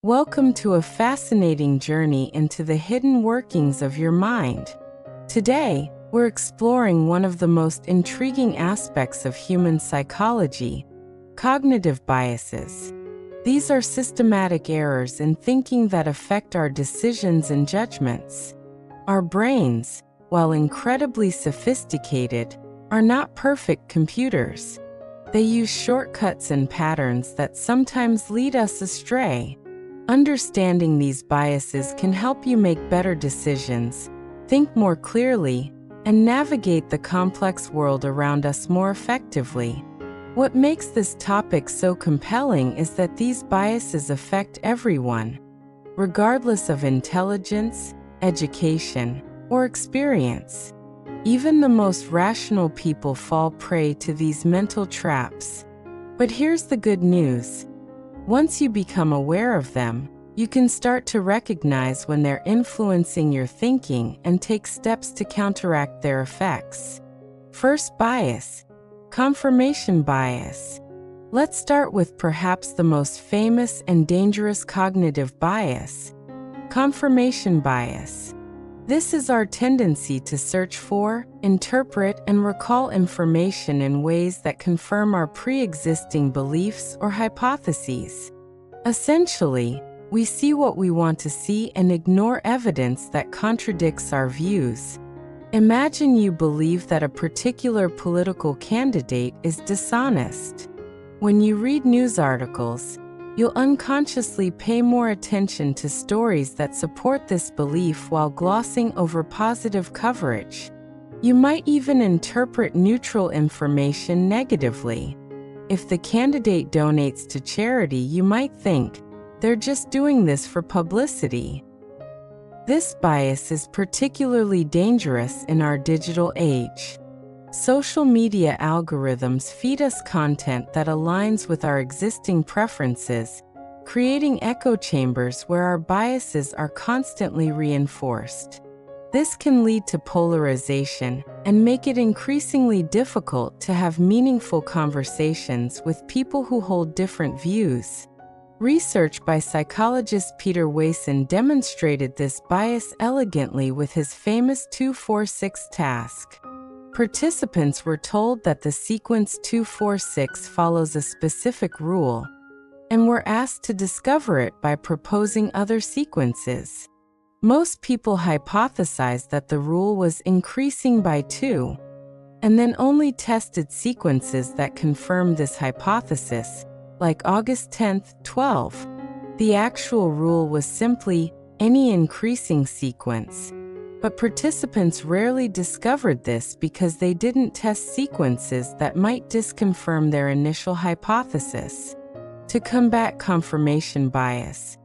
Welcome to a fascinating journey into the hidden workings of your mind. Today, we're exploring one of the most intriguing aspects of human psychology: cognitive biases. These are systematic errors in thinking that affect our decisions and judgments. Our brains, while incredibly sophisticated, are not perfect computers. They use shortcuts and patterns that sometimes lead us astray. Understanding these biases can help you make better decisions, think more clearly, and navigate the complex world around us more effectively. What makes this topic so compelling is that these biases affect everyone, regardless of intelligence, education, or experience. Even the most rational people fall prey to these mental traps. But here's the good news. Once you become aware of them, you can start to recognize when they're influencing your thinking and take steps to counteract their effects. First bias: confirmation bias. Let's start with perhaps the most famous and dangerous cognitive bias: confirmation bias. This is our tendency to search for, interpret, and recall information in ways that confirm our pre-existing beliefs or hypotheses. Essentially, we see what we want to see and ignore evidence that contradicts our views. Imagine you believe that a particular political candidate is dishonest. When you read news articles, you'll unconsciously pay more attention to stories that support this belief while glossing over positive coverage. You might even interpret neutral information negatively. If the candidate donates to charity, you might think, they're just doing this for publicity. This bias is particularly dangerous in our digital age. Social media algorithms feed us content that aligns with our existing preferences, creating echo chambers where our biases are constantly reinforced. This can lead to polarization and make it increasingly difficult to have meaningful conversations with people who hold different views. Research by psychologist Peter Wason demonstrated this bias elegantly with his famous 2-4-6 task. Participants were told that the sequence 2-4-6 follows a specific rule, and were asked to discover it by proposing other sequences. Most people hypothesized that the rule was increasing by 2, and then only tested sequences that confirmed this hypothesis, like August 10th, 12. The actual rule was simply any increasing sequence. But participants rarely discovered this because they didn't test sequences that might disconfirm their initial hypothesis. To combat confirmation bias,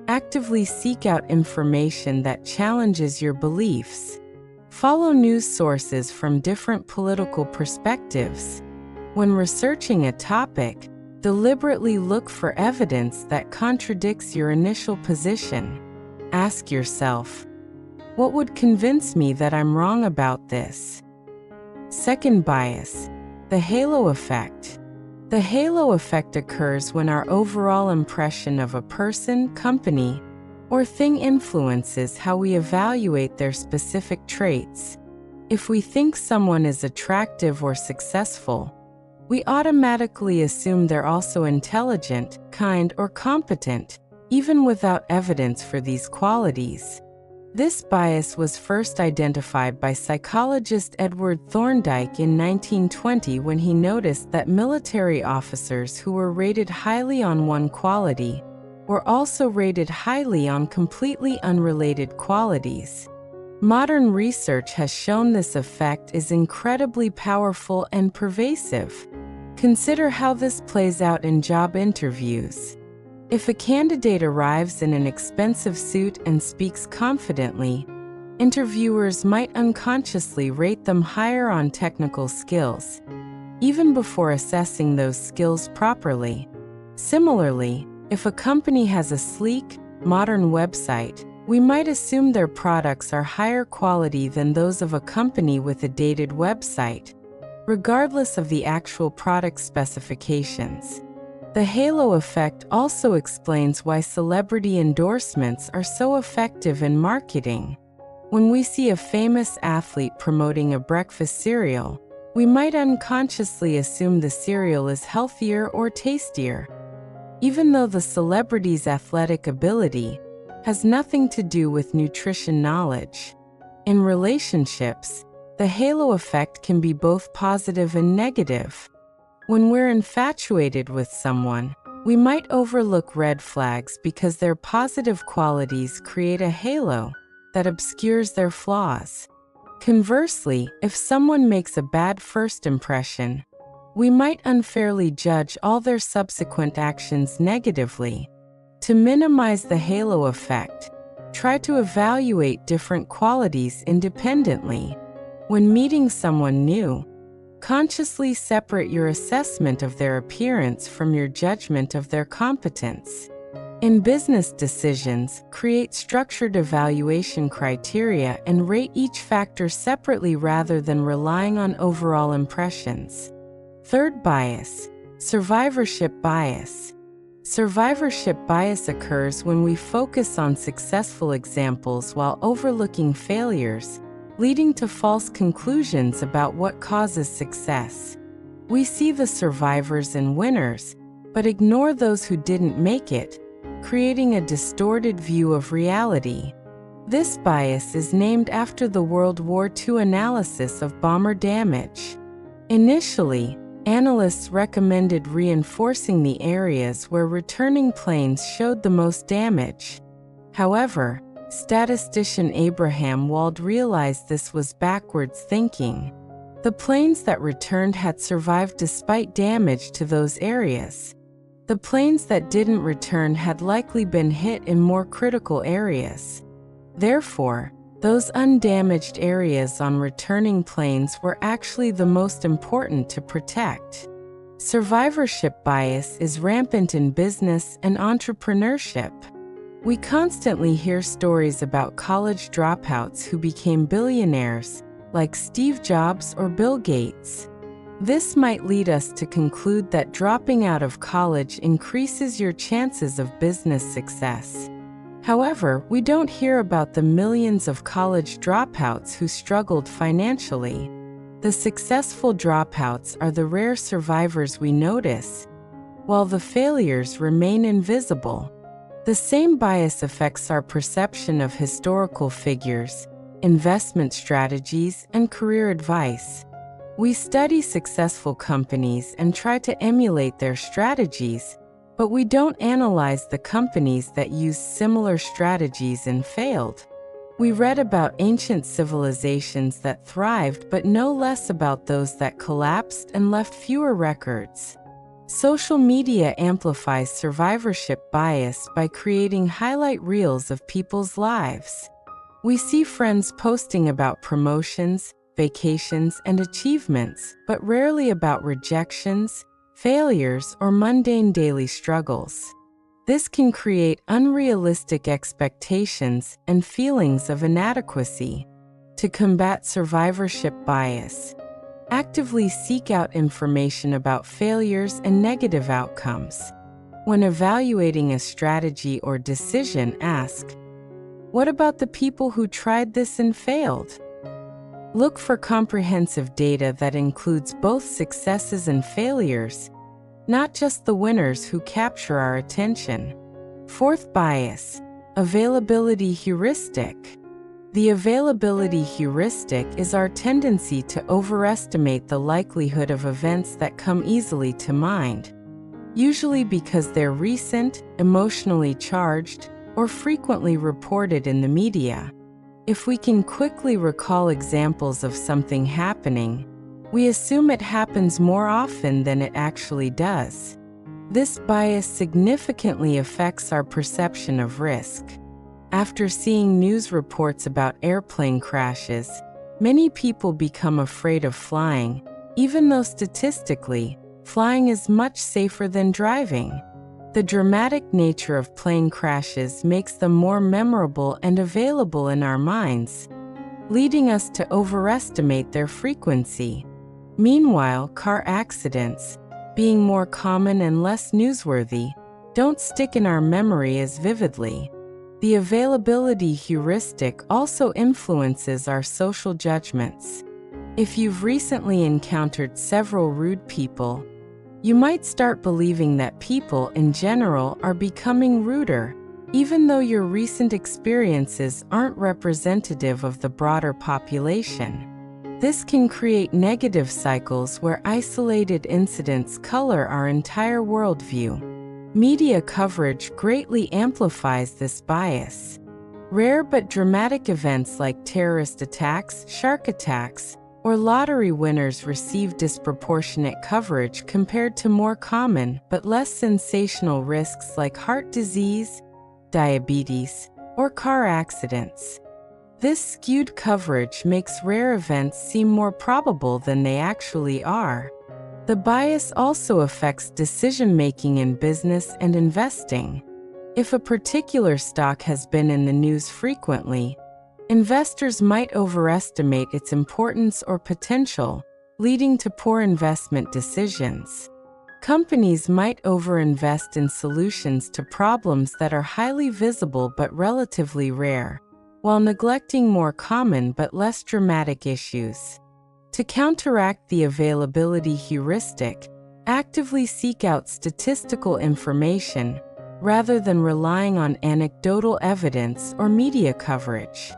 actively seek out information that challenges your beliefs. Follow news sources from different political perspectives. When researching a topic, deliberately look for evidence that contradicts your initial position. Ask yourself, what would convince me that I'm wrong about this? Second bias: the halo effect. The halo effect occurs when our overall impression of a person, company, or thing influences how we evaluate their specific traits. If we think someone is attractive or successful, we automatically assume they're also intelligent, kind, or competent, even without evidence for these qualities. This bias was first identified by psychologist Edward Thorndike in 1920 when he noticed that military officers who were rated highly on one quality were also rated highly on completely unrelated qualities. Modern research has shown this effect is incredibly powerful and pervasive. Consider how this plays out in job interviews. If a candidate arrives in an expensive suit and speaks confidently, interviewers might unconsciously rate them higher on technical skills, even before assessing those skills properly. Similarly, if a company has a sleek, modern website, we might assume their products are higher quality than those of a company with a dated website, regardless of the actual product specifications. The halo effect also explains why celebrity endorsements are so effective in marketing. When we see a famous athlete promoting a breakfast cereal, we might unconsciously assume the cereal is healthier or tastier, even though the celebrity's athletic ability has nothing to do with nutrition knowledge. In relationships, the halo effect can be both positive and negative. When we're infatuated with someone, we might overlook red flags because their positive qualities create a halo that obscures their flaws. Conversely, if someone makes a bad first impression, we might unfairly judge all their subsequent actions negatively. To minimize the halo effect, try to evaluate different qualities independently. When meeting someone new, consciously separate your assessment of their appearance from your judgment of their competence. In business decisions, create structured evaluation criteria and rate each factor separately rather than relying on overall impressions. Third bias, survivorship bias. Survivorship bias occurs when we focus on successful examples while overlooking failures, leading to false conclusions about what causes success. We see the survivors and winners, but ignore those who didn't make it, creating a distorted view of reality. This bias is named after the World War II analysis of bomber damage. Initially, analysts recommended reinforcing the areas where returning planes showed the most damage. However, statistician Abraham Wald realized this was backwards thinking. The planes that returned had survived despite damage to those areas. The planes that didn't return had likely been hit in more critical areas. Therefore, those undamaged areas on returning planes were actually the most important to protect. Survivorship bias is rampant in business and entrepreneurship. We constantly hear stories about college dropouts who became billionaires, like Steve Jobs or Bill Gates. This might lead us to conclude that dropping out of college increases your chances of business success. However, we don't hear about the millions of college dropouts who struggled financially. The successful dropouts are the rare survivors we notice, while the failures remain invisible. The same bias affects our perception of historical figures, investment strategies, and career advice. We study successful companies and try to emulate their strategies, but we don't analyze the companies that used similar strategies and failed. We read about ancient civilizations that thrived but know less about those that collapsed and left fewer records. Social media amplifies survivorship bias by creating highlight reels of people's lives. We see friends posting about promotions, vacations, and achievements, but rarely about rejections, failures, or mundane daily struggles. This can create unrealistic expectations and feelings of inadequacy. To combat survivorship bias, actively seek out information about failures and negative outcomes. When evaluating a strategy or decision, ask, "What about the people who tried this and failed?" Look for comprehensive data that includes both successes and failures, not just the winners who capture our attention. Fourth bias, availability heuristic. The availability heuristic is our tendency to overestimate the likelihood of events that come easily to mind, usually because they're recent, emotionally charged, or frequently reported in the media. If we can quickly recall examples of something happening, we assume it happens more often than it actually does. This bias significantly affects our perception of risk. After seeing news reports about airplane crashes, many people become afraid of flying, even though statistically, flying is much safer than driving. The dramatic nature of plane crashes makes them more memorable and available in our minds, leading us to overestimate their frequency. Meanwhile, car accidents, being more common and less newsworthy, don't stick in our memory as vividly. The availability heuristic also influences our social judgments. If you've recently encountered several rude people, you might start believing that people in general are becoming ruder, even though your recent experiences aren't representative of the broader population. This can create negative cycles where isolated incidents color our entire worldview. Media coverage greatly amplifies this bias. Rare but dramatic events like terrorist attacks, shark attacks, or lottery winners receive disproportionate coverage compared to more common but less sensational risks like heart disease, diabetes, or car accidents. This skewed coverage makes rare events seem more probable than they actually are. The bias also affects decision-making in business and investing. If a particular stock has been in the news frequently, investors might overestimate its importance or potential, leading to poor investment decisions. Companies might overinvest in solutions to problems that are highly visible but relatively rare, while neglecting more common but less dramatic issues. To counteract the availability heuristic, actively seek out statistical information rather than relying on anecdotal evidence or media coverage.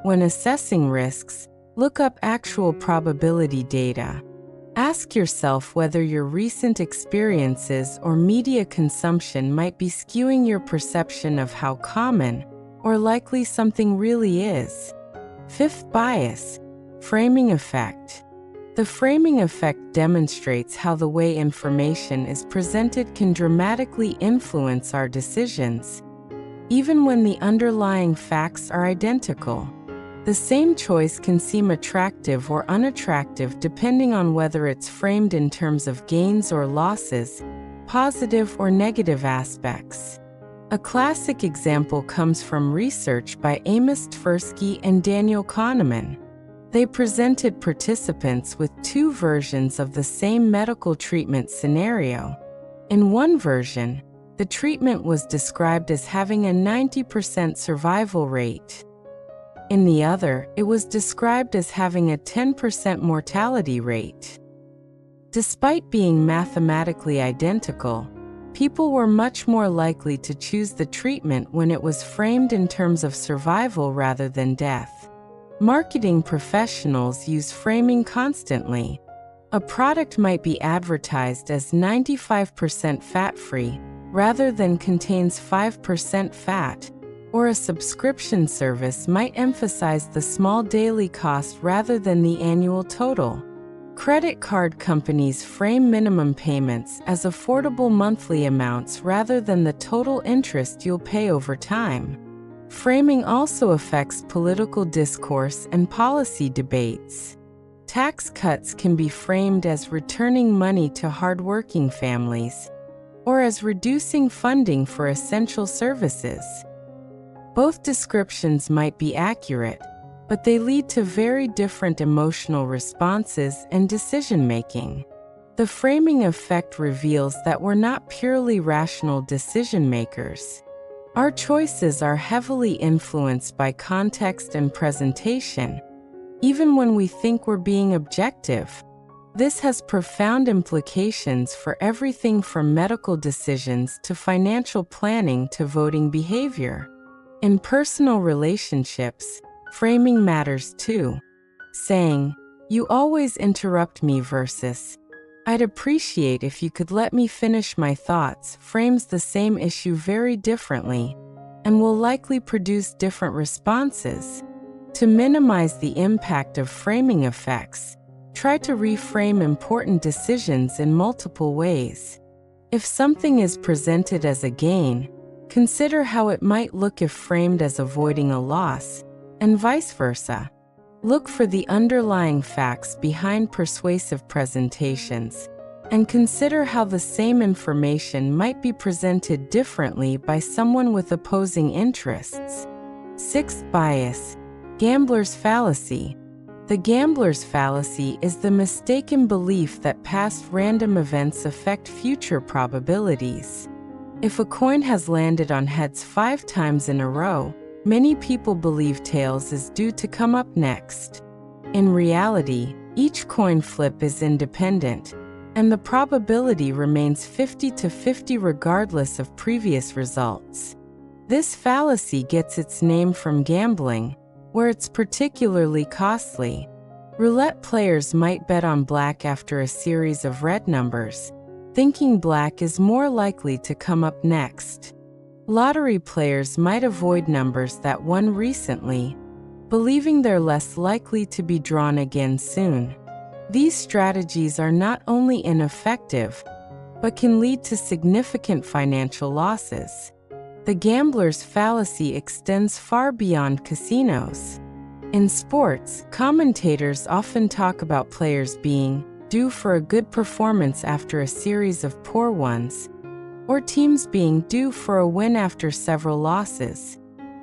When assessing risks, look up actual probability data. Ask yourself whether your recent experiences or media consumption might be skewing your perception of how common or likely something really is. Fifth bias, framing effect. The framing effect demonstrates how the way information is presented can dramatically influence our decisions, even when the underlying facts are identical. The same choice can seem attractive or unattractive depending on whether it's framed in terms of gains or losses, positive or negative aspects. A classic example comes from research by Amos Tversky and Daniel Kahneman. They presented participants with two versions of the same medical treatment scenario. In one version, the treatment was described as having a 90% survival rate. In the other, it was described as having a 10% mortality rate. Despite being mathematically identical, people were much more likely to choose the treatment when it was framed in terms of survival rather than death. Marketing professionals use framing constantly. A product might be advertised as 95% fat-free rather than contains 5% fat, or a subscription service might emphasize the small daily cost rather than the annual total. Credit card companies frame minimum payments as affordable monthly amounts rather than the total interest you'll pay over time. Framing also affects political discourse and policy debates. Tax cuts can be framed as returning money to hardworking families, or as reducing funding for essential services. Both descriptions might be accurate, but they lead to very different emotional responses and decision-making. The framing effect reveals that we're not purely rational decision-makers. Our choices are heavily influenced by context and presentation, even when we think we're being objective. This has profound implications for everything from medical decisions to financial planning to voting behavior. In personal relationships, framing matters too. Saying, "You always interrupt me" versus, "I'd appreciate if you could let me finish my thoughts" frames the same issue very differently and will likely produce different responses. To minimize the impact of framing effects, try to reframe important decisions in multiple ways. If something is presented as a gain, consider how it might look if framed as avoiding a loss, and vice versa. Look for the underlying facts behind persuasive presentations, and consider how the same information might be presented differently by someone with opposing interests. Sixth bias, gambler's fallacy. The gambler's fallacy is the mistaken belief that past random events affect future probabilities. If a coin has landed on heads 5 times in a row, many people believe tails is due to come up next. In reality, each coin flip is independent, and the probability remains 50-50 regardless of previous results. This fallacy gets its name from gambling, where it's particularly costly. Roulette players might bet on black after a series of red numbers, thinking black is more likely to come up next. Lottery players might avoid numbers that won recently, believing they're less likely to be drawn again soon. These strategies are not only ineffective, but can lead to significant financial losses. The gambler's fallacy extends far beyond casinos. In sports, commentators often talk about players being due for a good performance after a series of poor ones, or teams being due for a win after several losses.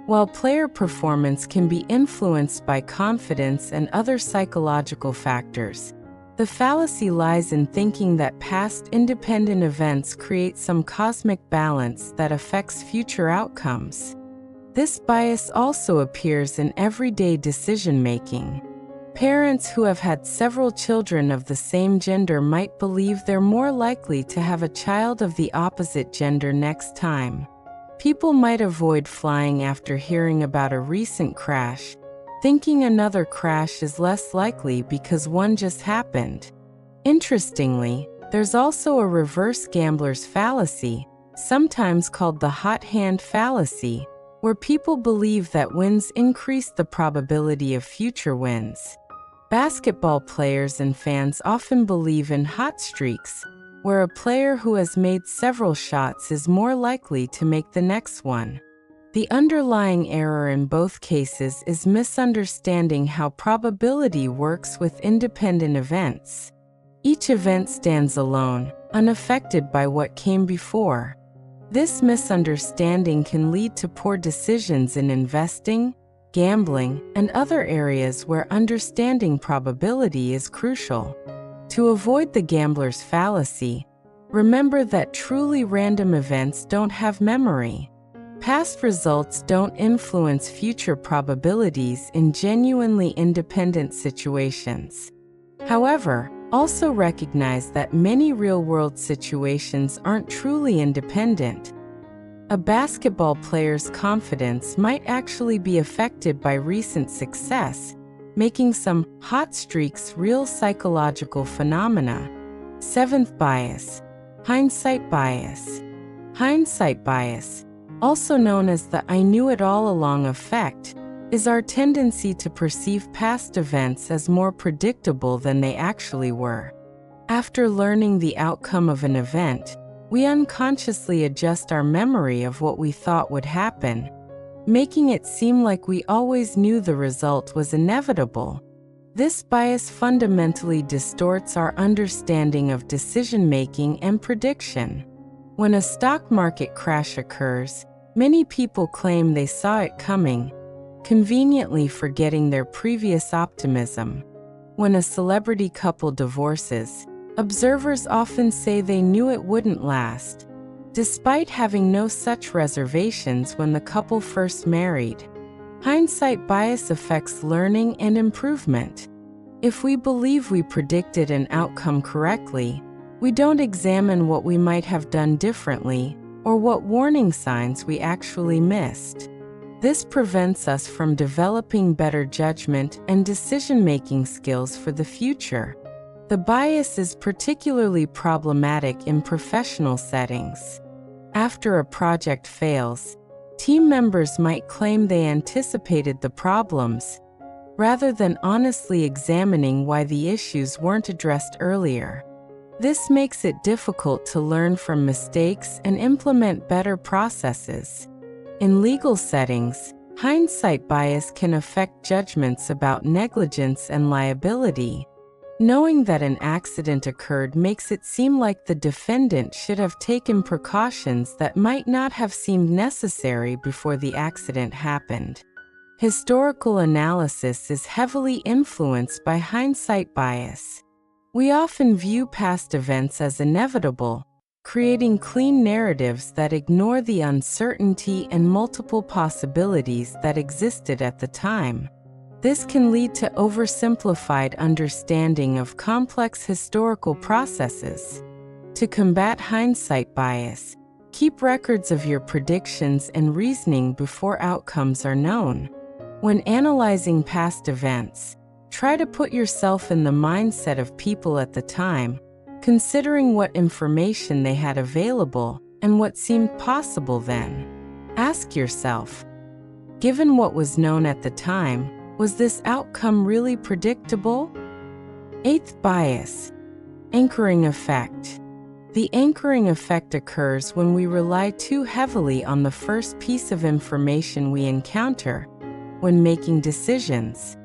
While player performance can be influenced by confidence and other psychological factors, the fallacy lies in thinking that past independent events create some cosmic balance that affects future outcomes. This bias also appears in everyday decision-making. Parents who have had several children of the same gender might believe they're more likely to have a child of the opposite gender next time. People might avoid flying after hearing about a recent crash, thinking another crash is less likely because one just happened. Interestingly, there's also a reverse gambler's fallacy, sometimes called the hot hand fallacy, where people believe that wins increase the probability of future wins. Basketball players and fans often believe in hot streaks, where a player who has made several shots is more likely to make the next one. The underlying error in both cases is misunderstanding how probability works with independent events. Each event stands alone, unaffected by what came before. This misunderstanding can lead to poor decisions in investing, gambling, and other areas where understanding probability is crucial. To avoid the gambler's fallacy, remember that truly random events don't have memory. Past results don't influence future probabilities in genuinely independent situations. However, also recognize that many real-world situations aren't truly independent. A basketball player's confidence might actually be affected by recent success, making some hot streaks real psychological phenomena. 7th bias, hindsight bias. Hindsight bias, also known as the "I knew it all along" effect, is our tendency to perceive past events as more predictable than they actually were. After learning the outcome of an event, we unconsciously adjust our memory of what we thought would happen, making it seem like we always knew the result was inevitable. This bias fundamentally distorts our understanding of decision-making and prediction. When a stock market crash occurs, many people claim they saw it coming, conveniently forgetting their previous optimism. When a celebrity couple divorces, observers often say they knew it wouldn't last, despite having no such reservations when the couple first married. Hindsight bias affects learning and improvement. If we believe we predicted an outcome correctly, we don't examine what we might have done differently or what warning signs we actually missed. This prevents us from developing better judgment and decision-making skills for the future. The bias is particularly problematic in professional settings. After a project fails, team members might claim they anticipated the problems, rather than honestly examining why the issues weren't addressed earlier. This makes it difficult to learn from mistakes and implement better processes. In legal settings, hindsight bias can affect judgments about negligence and liability. Knowing that an accident occurred makes it seem like the defendant should have taken precautions that might not have seemed necessary before the accident happened. Historical analysis is heavily influenced by hindsight bias. We often view past events as inevitable, creating clean narratives that ignore the uncertainty and multiple possibilities that existed at the time. This can lead to oversimplified understanding of complex historical processes. To combat hindsight bias, keep records of your predictions and reasoning before outcomes are known. When analyzing past events, try to put yourself in the mindset of people at the time, considering what information they had available and what seemed possible then. Ask yourself, given what was known at the time, was this outcome really predictable? Eighth bias, anchoring effect. The anchoring effect occurs when we rely too heavily on the first piece of information we encounter when making decisions.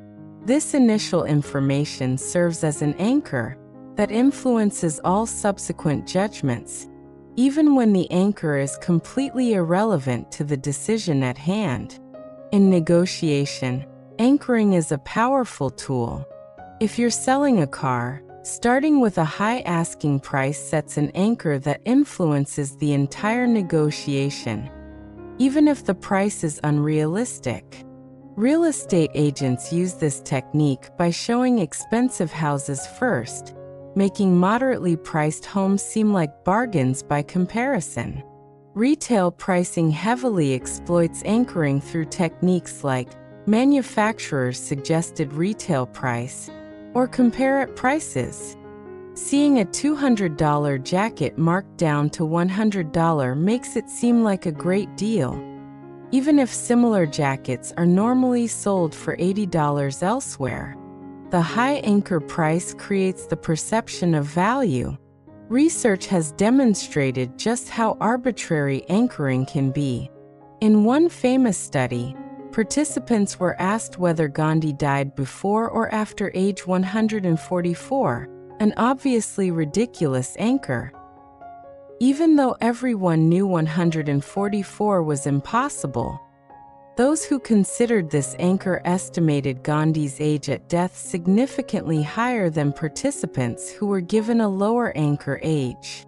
This initial information serves as an anchor that influences all subsequent judgments, even when the anchor is completely irrelevant to the decision at hand. In negotiation, anchoring is a powerful tool. If you're selling a car, starting with a high asking price sets an anchor that influences the entire negotiation, even if the price is unrealistic. Real estate agents use this technique by showing expensive houses first, making moderately priced homes seem like bargains by comparison. Retail pricing heavily exploits anchoring through techniques like manufacturer's suggested retail price or compare at prices. Seeing a $200 jacket marked down to $100 makes it seem like a great deal, even if similar jackets are normally sold for $80 elsewhere. The high anchor price creates the perception of value. Research has demonstrated just how arbitrary anchoring can be. In one famous study, participants were asked whether Gandhi died before or after age 144, an obviously ridiculous anchor. Even though everyone knew 144 was impossible, those who considered this anchor estimated Gandhi's age at death significantly higher than participants who were given a lower anchor age.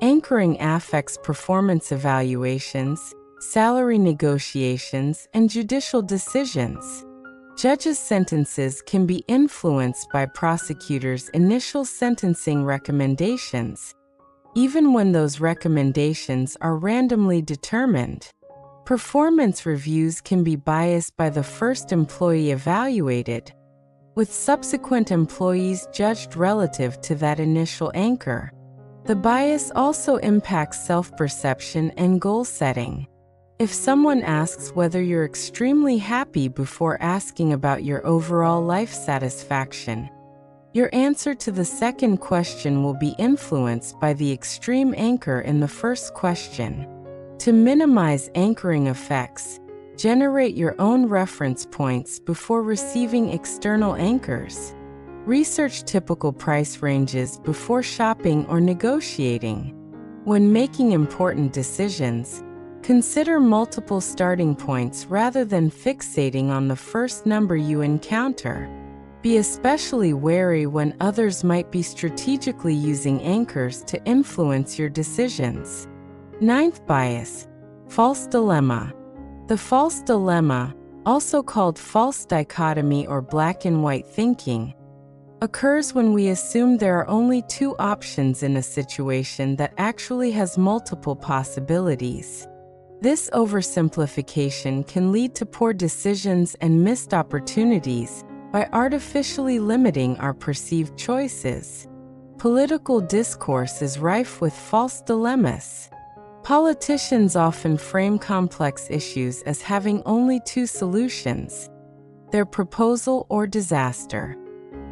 Anchoring affects performance evaluations, salary negotiations, and judicial decisions. Judges' sentences can be influenced by prosecutors' initial sentencing recommendations, even when those recommendations are randomly determined. Performance reviews can be biased by the first employee evaluated, with subsequent employees judged relative to that initial anchor. The bias also impacts self-perception and goal setting. If someone asks whether you're extremely happy before asking about your overall life satisfaction, your answer to the second question will be influenced by the extreme anchor in the first question. To minimize anchoring effects, generate your own reference points before receiving external anchors. Research typical price ranges before shopping or negotiating. When making important decisions, consider multiple starting points rather than fixating on the first number you encounter. Be especially wary when others might be strategically using anchors to influence your decisions. Ninth bias, false dilemma. The false dilemma, also called false dichotomy or black and white thinking, occurs when we assume there are only two options in a situation that actually has multiple possibilities. This oversimplification can lead to poor decisions and missed opportunities by artificially limiting our perceived choices. Political discourse is rife with false dilemmas. Politicians often frame complex issues as having only two solutions: their proposal or disaster.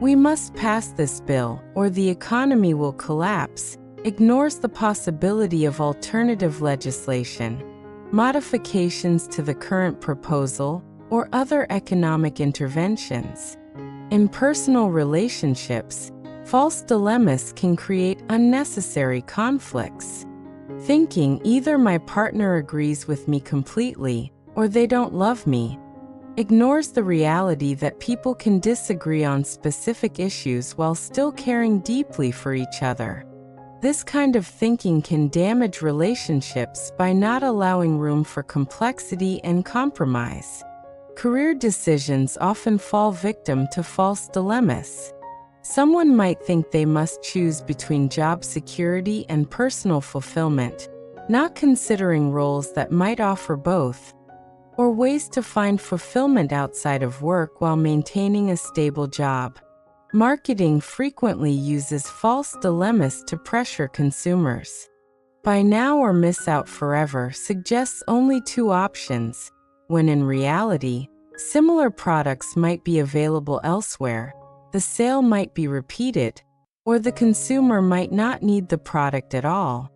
We must pass this bill or the economy will collapse, ignores the possibility of alternative legislation, modifications to the current proposal, or other economic interventions. In personal relationships, false dilemmas can create unnecessary conflicts. Thinking either my partner agrees with me completely or they don't love me ignores the reality that people can disagree on specific issues while still caring deeply for each other. This kind of thinking can damage relationships by not allowing room for complexity and compromise. Career decisions often fall victim to false dilemmas. Someone might think they must choose between job security and personal fulfillment, not considering roles that might offer both, or ways to find fulfillment outside of work while maintaining a stable job. Marketing frequently uses false dilemmas to pressure consumers. Buy now or miss out forever suggests only two options, when in reality, similar products might be available elsewhere, the sale might be repeated, or the consumer might not need the product at all.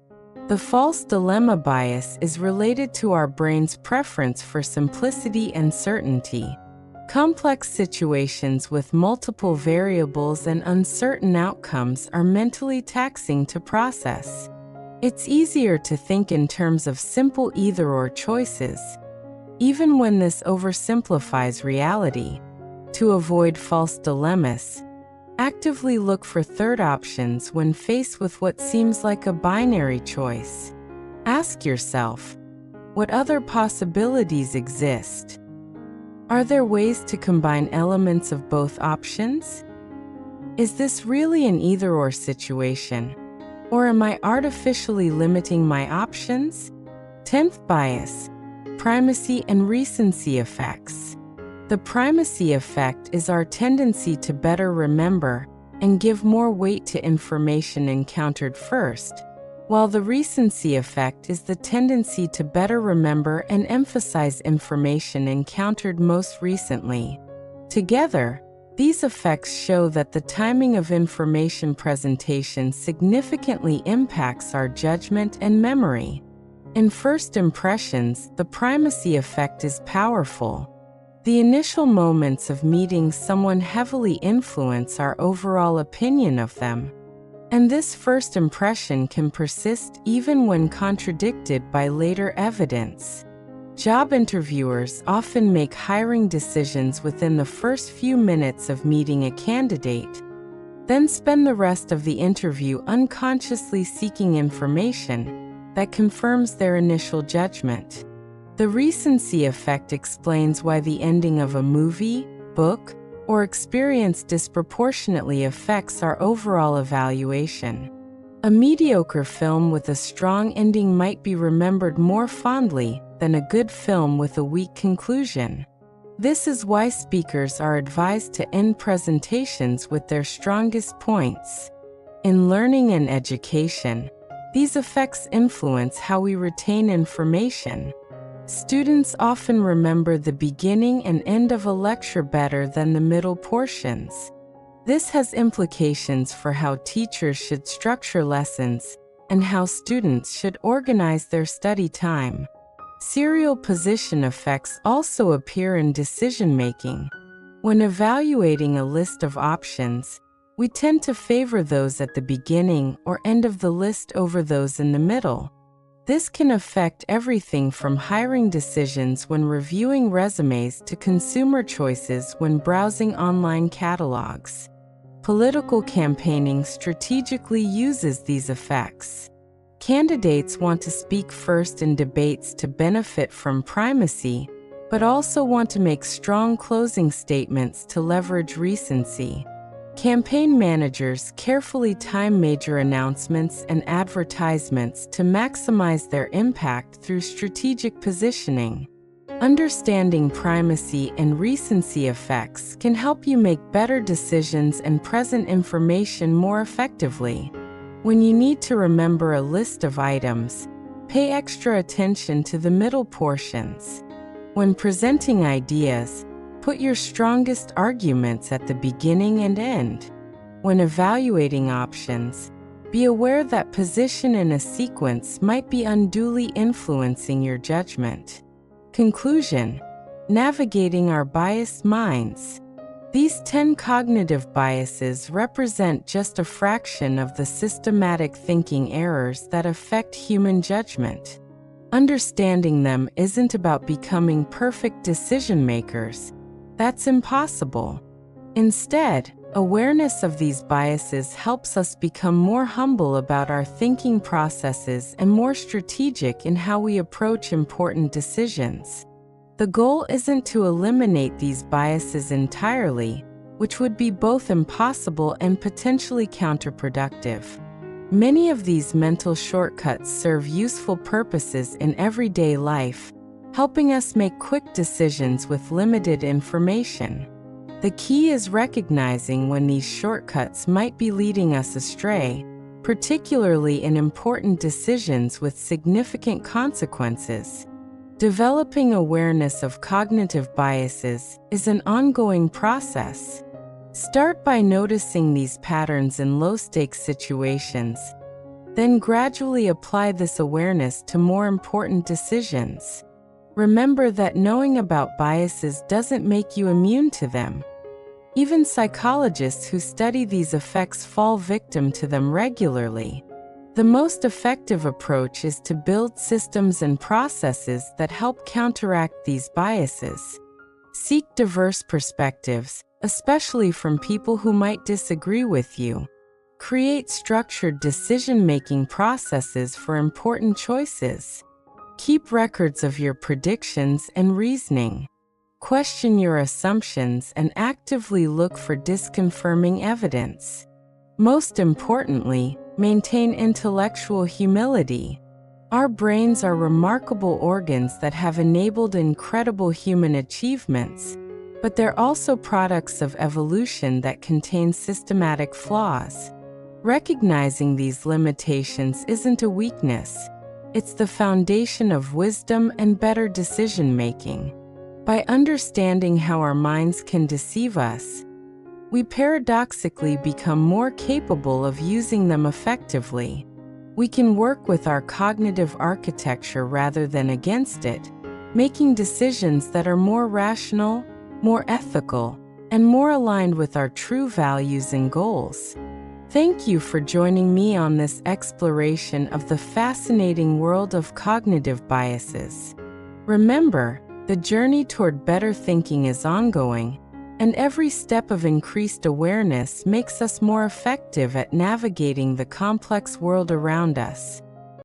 The false dilemma bias is related to our brain's preference for simplicity and certainty. Complex situations with multiple variables and uncertain outcomes are mentally taxing to process. It's easier to think in terms of simple either-or choices, even when this oversimplifies reality. To avoid false dilemmas, actively look for third options when faced with what seems like a binary choice. Ask yourself, what other possibilities exist? Are there ways to combine elements of both options? Is this really an either-or situation? Or am I artificially limiting my options? 10th bias, primacy and recency effects. The primacy effect is our tendency to better remember and give more weight to information encountered first, while the recency effect is the tendency to better remember and emphasize information encountered most recently. Together, these effects show that the timing of information presentation significantly impacts our judgment and memory. In first impressions, the primacy effect is powerful. The initial moments of meeting someone heavily influence our overall opinion of them, and this first impression can persist even when contradicted by later evidence. Job interviewers often make hiring decisions within the first few minutes of meeting a candidate, then spend the rest of the interview unconsciously seeking information that confirms their initial judgment. The recency effect explains why the ending of a movie, book, or experience disproportionately affects our overall evaluation. A mediocre film with a strong ending might be remembered more fondly than a good film with a weak conclusion. This is why speakers are advised to end presentations with their strongest points. In learning and education, these effects influence how we retain information. Students often remember the beginning and end of a lecture better than the middle portions. This has implications for how teachers should structure lessons and how students should organize their study time. Serial position effects also appear in decision-making. When evaluating a list of options, we tend to favor those at the beginning or end of the list over those in the middle. This can affect everything from hiring decisions when reviewing resumes to consumer choices when browsing online catalogs. Political campaigning strategically uses these effects. Candidates want to speak first in debates to benefit from primacy, but also want to make strong closing statements to leverage recency. Campaign managers carefully time major announcements and advertisements to maximize their impact through strategic positioning. Understanding primacy and recency effects can help you make better decisions and present information more effectively. When you need to remember a list of items, pay extra attention to the middle portions. When presenting ideas, put your strongest arguments at the beginning and end. When evaluating options, be aware that position in a sequence might be unduly influencing your judgment. Conclusion: navigating our biased minds. These 10 cognitive biases represent just a fraction of the systematic thinking errors that affect human judgment. Understanding them isn't about becoming perfect decision makers. That's impossible. Instead, awareness of these biases helps us become more humble about our thinking processes and more strategic in how we approach important decisions. The goal isn't to eliminate these biases entirely, which would be both impossible and potentially counterproductive. Many of these mental shortcuts serve useful purposes in everyday life, helping us make quick decisions with limited information. The key is recognizing when these shortcuts might be leading us astray, particularly in important decisions with significant consequences. Developing awareness of cognitive biases is an ongoing process. Start by noticing these patterns in low-stakes situations. Then gradually apply this awareness to more important decisions. Remember that knowing about biases doesn't make you immune to them. Even psychologists who study these effects fall victim to them regularly. The most effective approach is to build systems and processes that help counteract these biases. Seek diverse perspectives, especially from people who might disagree with you. Create structured decision-making processes for important choices. Keep records of your predictions and reasoning. Question your assumptions and actively look for disconfirming evidence. Most importantly, maintain intellectual humility. Our brains are remarkable organs that have enabled incredible human achievements, but they're also products of evolution that contain systematic flaws. Recognizing these limitations isn't a weakness. It's the foundation of wisdom and better decision-making. By understanding how our minds can deceive us, we paradoxically become more capable of using them effectively. We can work with our cognitive architecture rather than against it, making decisions that are more rational, more ethical, and more aligned with our true values and goals. Thank you for joining me on this exploration of the fascinating world of cognitive biases. Remember, the journey toward better thinking is ongoing, and every step of increased awareness makes us more effective at navigating the complex world around us.